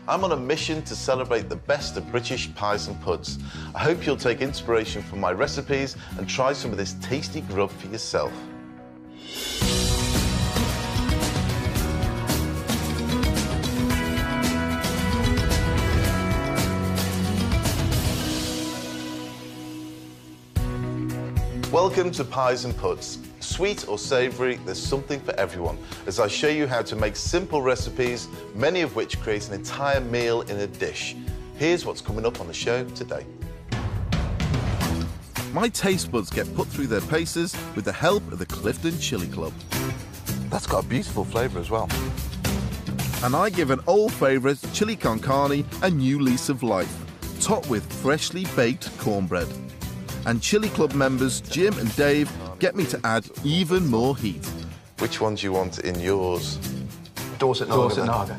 I'm on a mission to celebrate the best of British pies and puds. I hope you'll take inspiration from my recipes and try some of this tasty grub for yourself. Welcome to Pies and Puds. Sweet or savoury, there's something for everyone, as I show you how to make simple recipes, many of which create an entire meal in a dish. Here's what's coming up on the show today. My taste buds get put through their paces with the help of the Clifton Chilli Club. That's got a beautiful flavour as well. And I give an old favourite, chili con carne, a new lease of life, topped with freshly baked cornbread. And Chilli Club members Jim and Dave get me to add even more heat. Which ones you want in yours? Dorset Naga.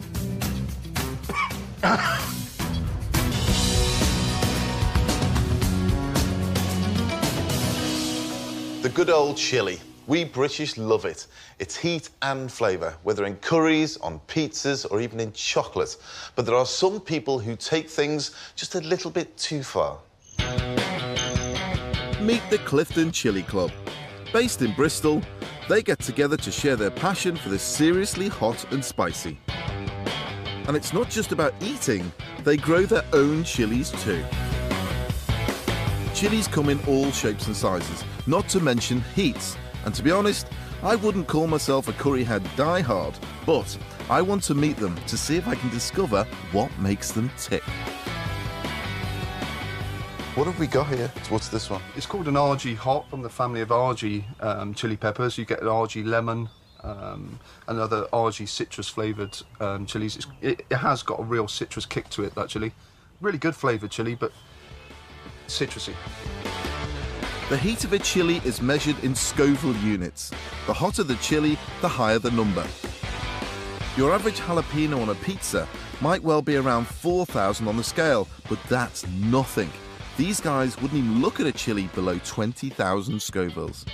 The good old chilli. We British love it. It's heat and flavour, whether in curries, on pizzas, or even in chocolate. But there are some people who take things just a little bit too far. Meet the Clifton Chilli Club. Based in Bristol, they get together to share their passion for the seriously hot and spicy. And it's not just about eating, they grow their own chilies too. Chilies come in all shapes and sizes, not to mention heats. And to be honest, I wouldn't call myself a curry head diehard, but I want to meet them to see if I can discover what makes them tick. What have we got here? What's this one? It's called an RG Hot, from the family of RG chili peppers. You get an RG lemon, and other RG citrus flavoured chilies. It has got a real citrus kick to it, that chili. Really good flavoured chili, but citrusy. The heat of a chili is measured in Scoville units. The hotter the chili, the higher the number. Your average jalapeno on a pizza might well be around 4,000 on the scale, but that's nothing. These guys wouldn't even look at a chili below 20,000 Scovilles.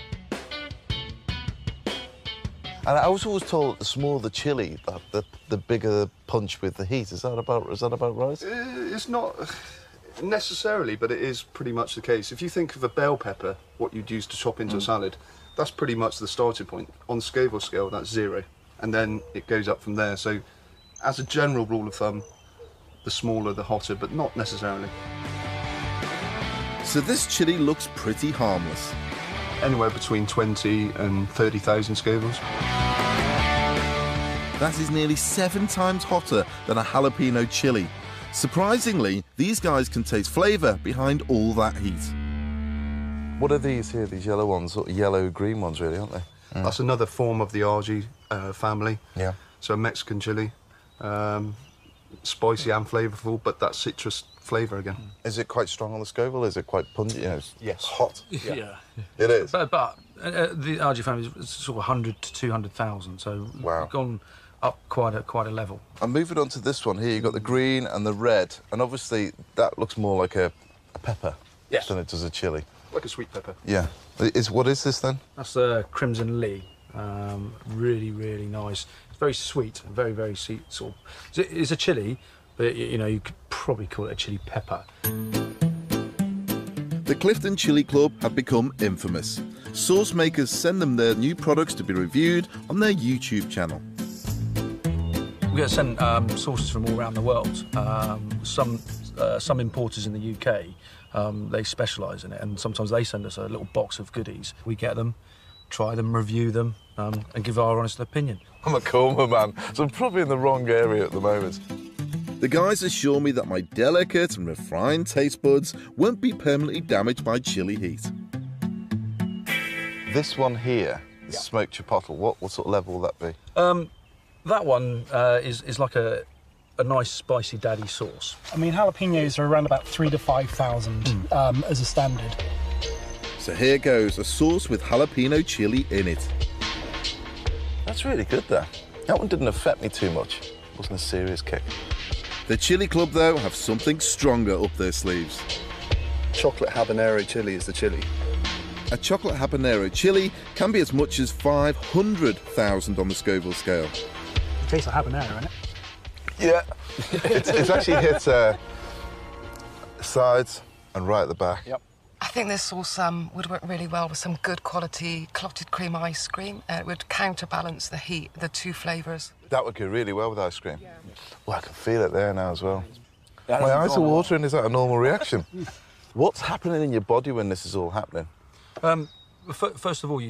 And I was always told the smaller the chili, the bigger the punch with the heat. Is that about right? It's not necessarily, but it is pretty much the case. If you think of a bell pepper, what you'd use to chop into a salad, that's pretty much the starting point. On the Scoville scale, that's 0. And then it goes up from there. So as a general rule of thumb, the smaller, the hotter, but not necessarily. So this chili looks pretty harmless. Anywhere between 20 and 30,000 Scovilles. That is nearly 7 times hotter than a jalapeno chili. Surprisingly, these guys can taste flavour behind all that heat. What are these here, these yellow ones, sort of yellow-green ones really, aren't they? That's another form of the RG family. Yeah. So a Mexican chili. Spicy and flavourful, but that citrus flavour again. Is it quite strong on the Scoville? Is it quite pungent? You know, yes. Hot? Yeah. It is? But the RG family is sort of 100 to 200,000, so we've gone up quite a level. And moving on to this one here, you've got the green and the red, and obviously that looks more like a pepper than it does a chilli. Like a sweet pepper. Yeah. What is this then? That's the Crimson Lee. Really, really nice. It's very sweet, very, very sweet. Sort of. It's a chilli, but you know, you could probably call it a chilli pepper. The Clifton Chilli Club have become infamous. Sauce makers send them their new products to be reviewed on their YouTube channel. We get sent sauces from all around the world. Some importers in the UK, they specialise in it, and sometimes they send us a little box of goodies. We get them, try them, review them, and give our honest opinion. I'm a Cornbread man, so I'm probably in the wrong area at the moment. The guys assure me that my delicate and refined taste buds won't be permanently damaged by chili heat. This one here, the smoked chipotle, what sort of level will that be? That one is like a nice spicy daddy sauce. I mean, jalapenos are around about 3,000 to 5,000 as a standard. So here goes, a sauce with jalapeno chili in it. That's really good, though. That one didn't affect me too much. It wasn't a serious kick. The Chilli Club, though, have something stronger up their sleeves. Chocolate habanero chili is the chili. A chocolate habanero chili can be as much as 500,000 on the Scoville scale. It tastes like habanero, innit? Yeah. It's actually hit sides and right at the back. Yep. I think this sauce would work really well with some good quality clotted cream ice cream. It would counterbalance the heat, the two flavours. That would go really well with ice cream. Yeah. Well, I can feel it there now as well. Yeah, my eyes are watering. Is that a normal reaction? What's happening in your body when this is all happening? First of all,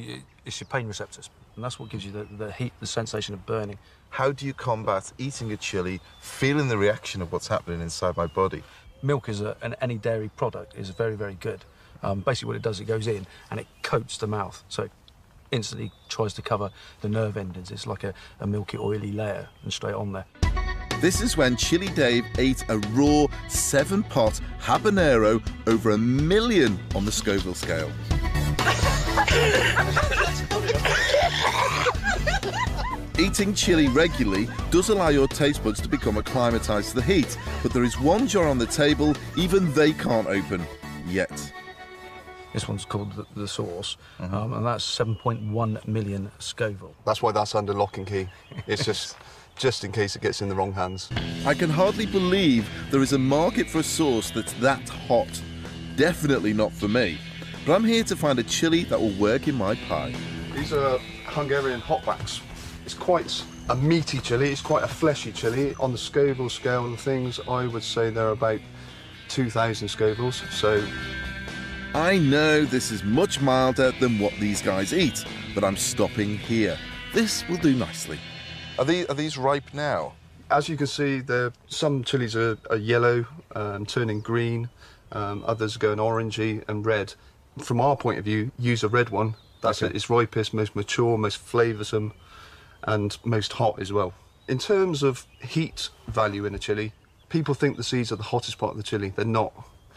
it's your pain receptors, and that's what gives you the heat, the sensation of burning. How do you combat eating a chilli, feeling the reaction of what's happening inside my body? Milk is any dairy product is very, very good. Basically what it does, it goes in and it coats the mouth, so it instantly tries to cover the nerve endings. It's like a milky, oily layer and straight on there. This is when Chili Dave ate a raw 7-pot habanero over 1 million on the Scoville scale. Eating chili regularly does allow your taste buds to become acclimatised to the heat, but there is one jar on the table even they can't open yet. This one's called the sauce, and that's 7.1 million Scoville. That's why that's under lock and key. It's just in case it gets in the wrong hands. I can hardly believe there is a market for a sauce that's that hot. Definitely not for me. But I'm here to find a chili that will work in my pie. These are Hungarian hotbacks. It's quite a meaty chili, it's quite a fleshy chili. On the Scoville scale of things, I would say they're about 2,000 Scovilles, so... I know this is much milder than what these guys eat, but I'm stopping here. This will do nicely. Are these ripe now? As you can see, some chilies are yellow, turning green, others going orangey and red. From our point of view, use a red one. That's it. It's ripest, most mature, most flavoursome, and most hot as well. In terms of heat value in a chili, people think the seeds are the hottest part of the chili. They're not.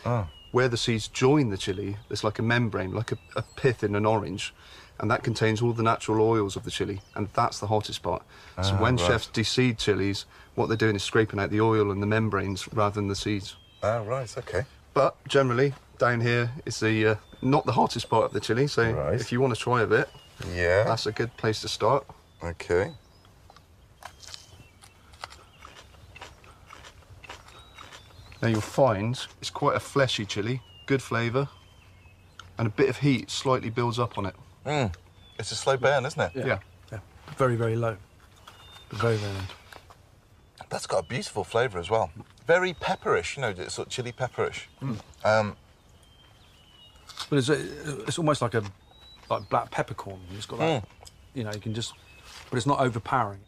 Oh. Where the seeds join the chili, there's like a membrane, like a pith in an orange, and that contains all the natural oils of the chili, and that's the hottest part. So when chefs de-seed chilies, what they're doing is scraping out the oil and the membranes rather than the seeds. Ah, right, okay. But generally, down here is the not the hottest part of the chili, so if you want to try a bit, that's a good place to start. Okay. Now you'll find it's quite a fleshy chili, good flavour, and a bit of heat slightly builds up on it. Mm. It's a slow burn, isn't it? Yeah. Very, very low. Very, very low. That's got a beautiful flavour as well. Very pepperish, you know, sort of chilli pepperish. But it's almost like black peppercorn. It's got that, you know, you can just, but it's not overpowering.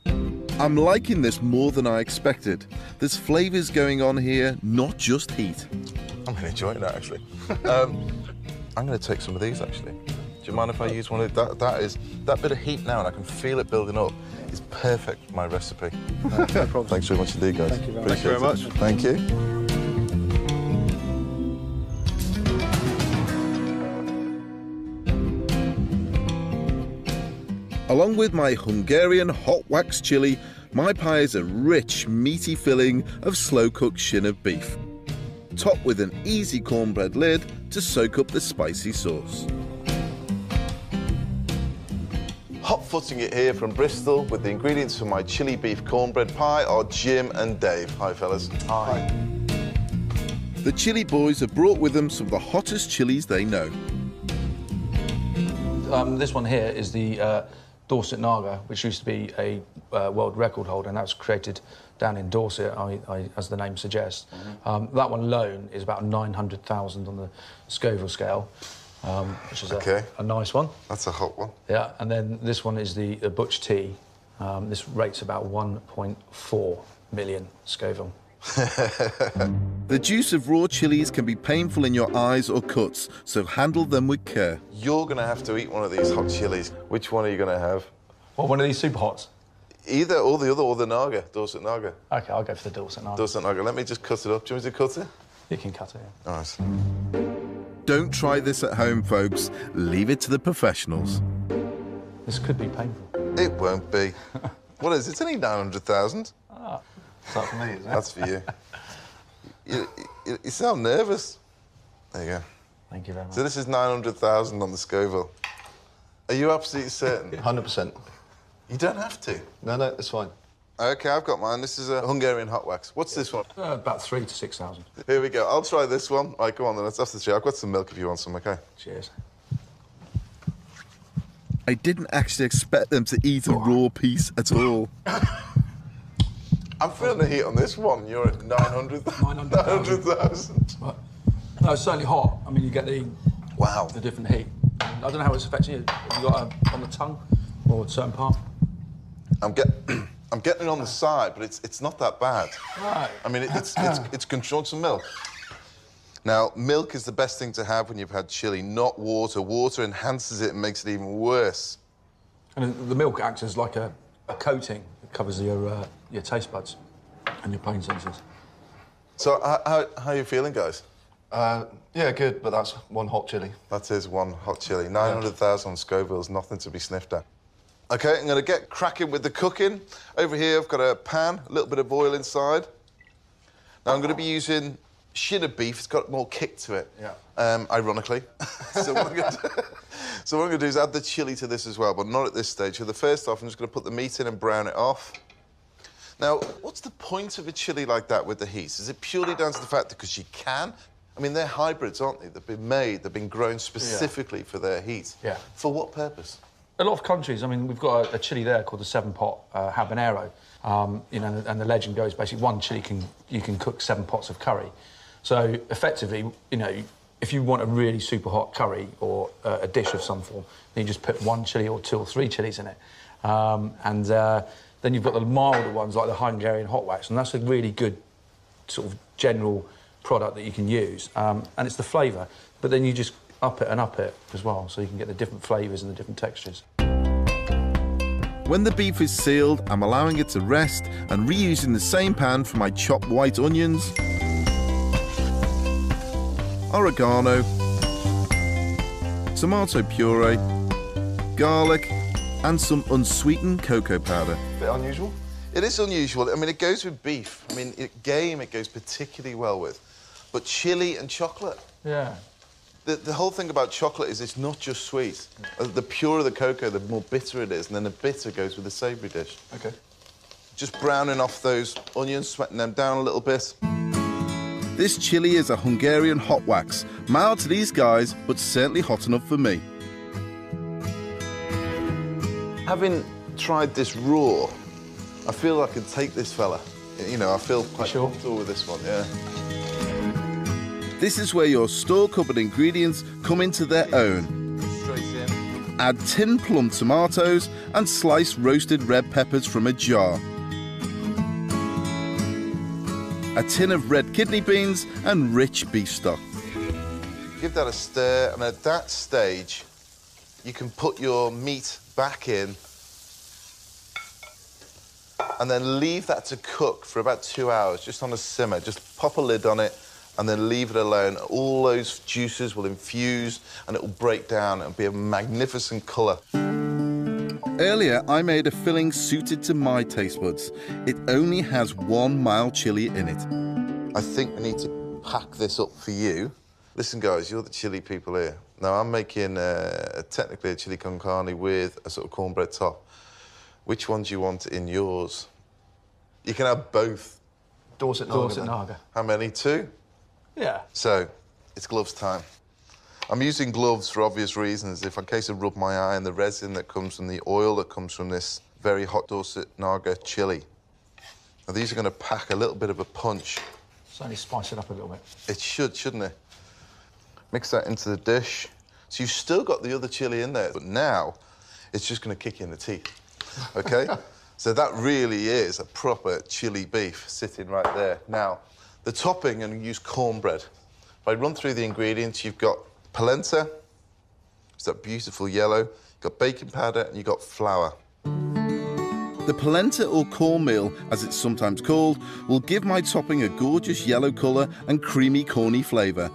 I'm liking this more than I expected. There's flavours going on here, not just heat. I'm really enjoying that, actually. I'm going to take some of these, actually. Do you mind if I use one of that bit of heat now, and I can feel it building up, is perfect for my recipe. No problem. Thanks very much indeed, guys. Thank you very much. Thank you very much. Thank you. Along with my Hungarian hot wax chili, my pie is a rich, meaty filling of slow-cooked shin of beef, topped with an easy cornbread lid to soak up the spicy sauce. Hot footing it here from Bristol with the ingredients for my chili beef cornbread pie are Jim and Dave. Hi, fellas. Hi. The chili boys have brought with them some of the hottest chilies they know. This one here is the Dorset Naga, which used to be a world record holder, and that was created down in Dorset, as the name suggests. That one alone is about 900,000 on the Scoville scale, which is a nice one. That's a hot one. Yeah, and then this one is the Butch Tea. This rates about 1.4 million Scoville. The juice of raw chilies can be painful in your eyes or cuts, so handle them with care. You're going to have to eat one of these hot chilies. Which one are you going to have? Well, one of these super hots? Either or the other, or the Naga, Dorset Naga. OK, I'll go for the Dorset Naga. Dorset Naga. Let me just cut it up. Do you want me to cut it? You can cut it, yeah. Nice. Don't try this at home, folks. Leave it to the professionals. This could be painful. It won't be. What is it? It's only 900,000. Ah, that's for me, isn't it? That's for you. You sound nervous. There you go. Thank you very much. So this is 900,000 on the Scoville. Are you absolutely certain? 100%. You don't have to. No, it's fine. OK, I've got mine. This is a Hungarian hot wax. What's this one? About 3,000 to 6,000. Here we go. I'll try this one. Right, come on then, let's have the three. I've got some milk if you want some, OK? Cheers. I didn't actually expect them to eat a raw piece at all. I'm feeling the heat on this one. You're at 900,000. Right. No, it's certainly hot. I mean, you get the different heat. I don't know how it's affecting you. Have you got on the tongue or a certain part? I'm getting it on the side, but it's not that bad. Right. I mean, it's controlled. Some milk. Now, milk is the best thing to have when you've had chili, not water. Water enhances it and makes it even worse. And the milk acts as like a coating that covers your taste buds and your pain senses. So, how are you feeling, guys? Yeah, good, but that's one hot chili. That is one hot chili. 900,000 on Scoville's, nothing to be sniffed at. OK, I'm going to get cracking with the cooking. Over here, I've got a pan, a little bit of oil inside. Now, I'm going to be using shin of beef. It's got more kick to it, ironically. So what I'm going to do is add the chili to this as well, but not at this stage. So the first off, I'm just going to put the meat in and brown it off. Now, what's the point of a chili like that with the heat? Is it purely down to the fact that because you can? I mean, they're hybrids, aren't they? They've been made, they've been grown specifically for their heat. Yeah. For what purpose? A lot of countries, I mean, we've got a chili there called the 7-pot habanero, you know, and the legend goes basically one chili you can cook 7 pots of curry. So effectively, you know, if you want a really super hot curry or a dish of some form, then you just put 1 chili or 2 or 3 chilies in it. Then you've got the milder ones like the Hungarian hot wax, and that's a really good sort of general product that you can use. And it's the flavour, but then you just up it and up it as well, so you can get the different flavours and the different textures. When the beef is sealed, I'm allowing it to rest and reusing the same pan for my chopped white onions, oregano, tomato puree, garlic, and some unsweetened cocoa powder. Bit unusual? It is unusual. I mean, it goes with beef. I mean, game it goes particularly well with. But chili and chocolate. Yeah. The whole thing about chocolate is it's not just sweet. The purer the cocoa, the more bitter it is, and then the bitter goes with the savoury dish. OK. Just browning off those onions, sweating them down a little bit. This chili is a Hungarian hot wax. Mild to these guys, but certainly hot enough for me. Having tried this raw, I feel I could take this fella. You know, I feel quite comfortable with this one, yeah. This is where your store-cupboard ingredients come into their own. Straight in. Add tinned plum tomatoes and sliced roasted red peppers from a jar. A tin of red kidney beans and rich beef stock. Give that a stir, and at that stage, you can put your meat back in and then leave that to cook for about 2 hours, just on a simmer. Just pop a lid on it and then leave it alone. All those juices will infuse and it will break down and be a magnificent colour. Earlier, I made a filling suited to my taste buds. It only has 1 mild chili in it. I think we need to pack this up for you. Listen, guys, you're the chili people here. Now, I'm making technically a chili con carne with a sort of cornbread top. Which one do you want in yours? You can have both. Dorset Naga. Dorset Naga. How many? 2? Yeah. So, it's gloves time. I'm using gloves for obvious reasons. If in case I rub my eye in the resin that comes from the oil that comes from this very hot Dorset Naga chili. Now, these are going to pack a little bit of a punch. So only spice it up a little bit. It should, shouldn't it? Mix that into the dish. So you've still got the other chili in there, but now it's just going to kick you in the teeth, OK? So that really is a proper chili beef sitting right there. Now, the topping, I'm going to use cornbread. If I run through the ingredients, you've got polenta, it's that beautiful yellow, you've got baking powder, and you've got flour. The polenta, or cornmeal, as it's sometimes called, will give my topping a gorgeous yellow colour and creamy, corny flavour.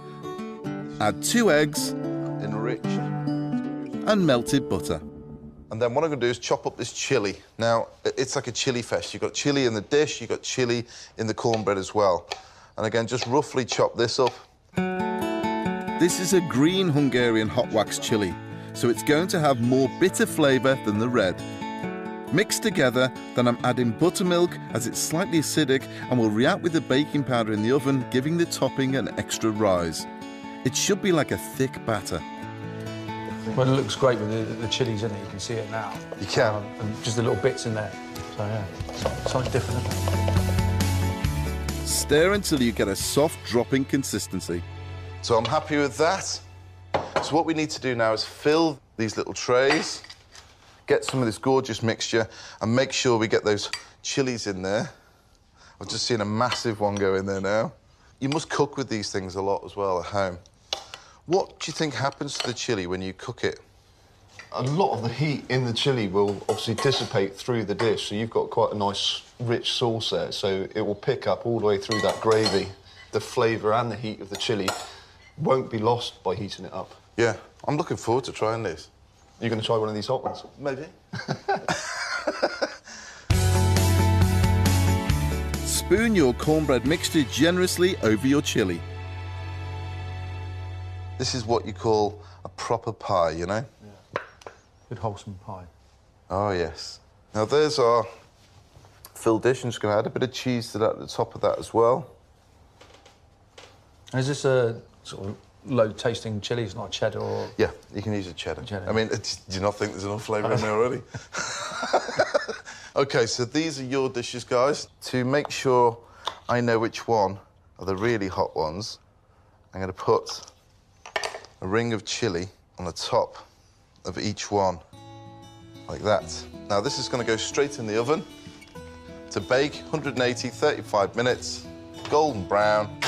Add 2 eggs, enriched, and melted butter. And then what I'm going to do is chop up this chilli. Now, it's like a chilli fest. You've got chilli in the dish, you've got chilli in the cornbread as well. And again, just roughly chop this up. This is a green Hungarian hot wax chilli, so it's going to have more bitter flavour than the red. Mixed together, then I'm adding buttermilk as it's slightly acidic and will react with the baking powder in the oven, giving the topping an extra rise. It should be like a thick batter. Well, it looks great with the chilies in it. You can see it now. You can. And just the little bits in there. So, yeah, something different, isn't it? Stir until you get a soft dropping consistency. So I'm happy with that. So what we need to do now is fill these little trays, get some of this gorgeous mixture, and make sure we get those chilies in there. I've just seen a massive one go in there now. You must cook with these things a lot as well at home. What do you think happens to the chili when you cook it? A lot of the heat in the chili will obviously dissipate through the dish, so you've got quite a nice, rich sauce there, so it will pick up all the way through that gravy. The flavour and the heat of the chili won't be lost by heating it up. Yeah, I'm looking forward to trying this. You're going to try one of these hot ones? Maybe. Spoon your cornbread mixture generously over your chili. This is what you call a proper pie, you know? Yeah. Good wholesome pie. Oh, yes. Now, there's our filled dish. I'm just going to add a bit of cheese to that at the top of that as well. And is this a sort of low-tasting chili? It's not a cheddar or... Yeah, you can use a cheddar. I mean, do you not think there's enough flavour in there already? OK, so these are your dishes, guys. To make sure I know which one are the really hot ones, I'm going to put a ring of chilli on the top of each one, like that. Now, this is going to go straight in the oven to bake, 180, 35 minutes, golden brown.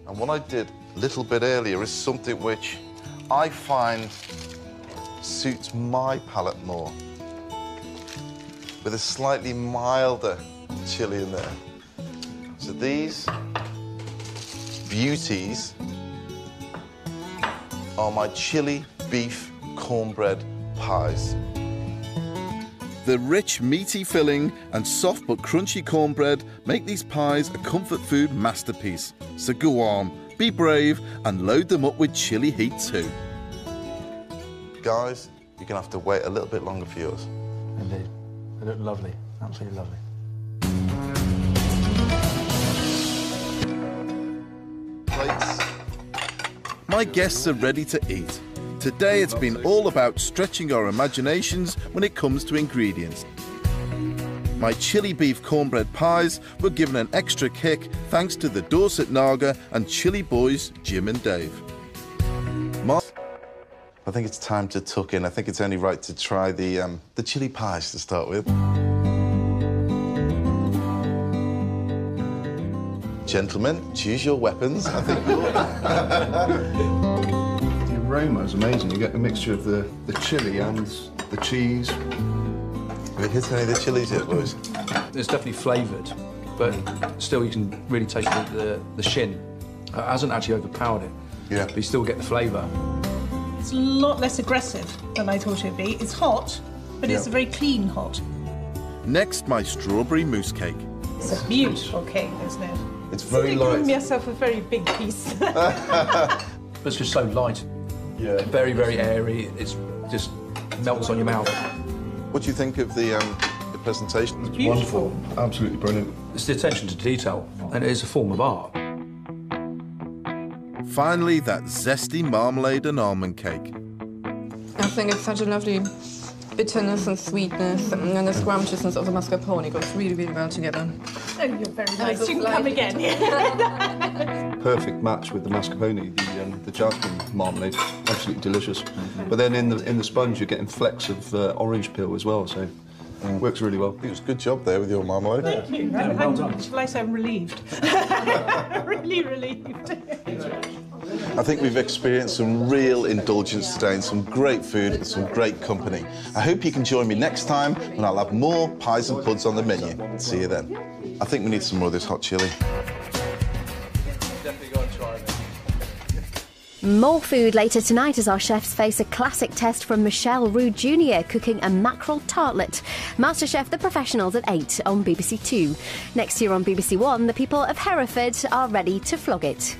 And what I did a little bit earlier is something which I find suits my palate more, with a slightly milder chili in there. So these beauties are my chili beef cornbread pies. The rich, meaty filling and soft but crunchy cornbread make these pies a comfort food masterpiece. So go on, be brave and load them up with chili heat too. Guys, you're going to have to wait a little bit longer for yours. Indeed. They look lovely. Absolutely lovely. Plates. My guests are ready to eat. Today it's been all about stretching our imaginations when it comes to ingredients. My chili beef cornbread pies were given an extra kick thanks to the Dorset Naga and chili boys Jim and Dave. I think it's time to tuck in. I think it's only right to try the chili pies to start with. Gentlemen, choose your weapons. I think you're... The aroma is amazing. You get a mixture of the chili and the cheese. Have you hit any of the chilies yet, boys? It's definitely flavoured, but still you can really taste the shin. It hasn't actually overpowered it. Yeah. But you still get the flavour. It's a lot less aggressive than I thought it would be. It's hot, but it's a very clean hot. Next, my strawberry mousse cake. It's a beautiful cake, isn't it? It's very I'm light. giving myself a very big piece. It's just so light. Yeah. Very, very airy. It's just melts on your mouth. What do you think of the presentation? It's wonderful. Absolutely brilliant. It's the attention to detail, and it is a form of art. Finally, that zesty marmalade and almond cake. I think it's such a lovely bitterness and sweetness, and then the scrumptiousness of the mascarpone goes really, really well together. Oh, you're very nice. You can come again. Perfect match with the mascarpone, the jasmine marmalade. Absolutely delicious. But then in the sponge, you're getting flecks of orange peel as well, so works really well. It was a good job there with your marmalade. Thank you. well done. Shall I say I'm relieved? Really relieved. I think we've experienced some real indulgence today and some great food and some great company. I hope you can join me next time when I'll have more pies and puds on the menu. See you then. I think we need some more of this hot chilli. Definitely go and try it. More food later tonight as our chefs face a classic test from Michelle Roux Jr. cooking a mackerel tartlet. MasterChef The Professionals at 8 on BBC Two. Next year on BBC One, the people of Hereford are ready to flog it.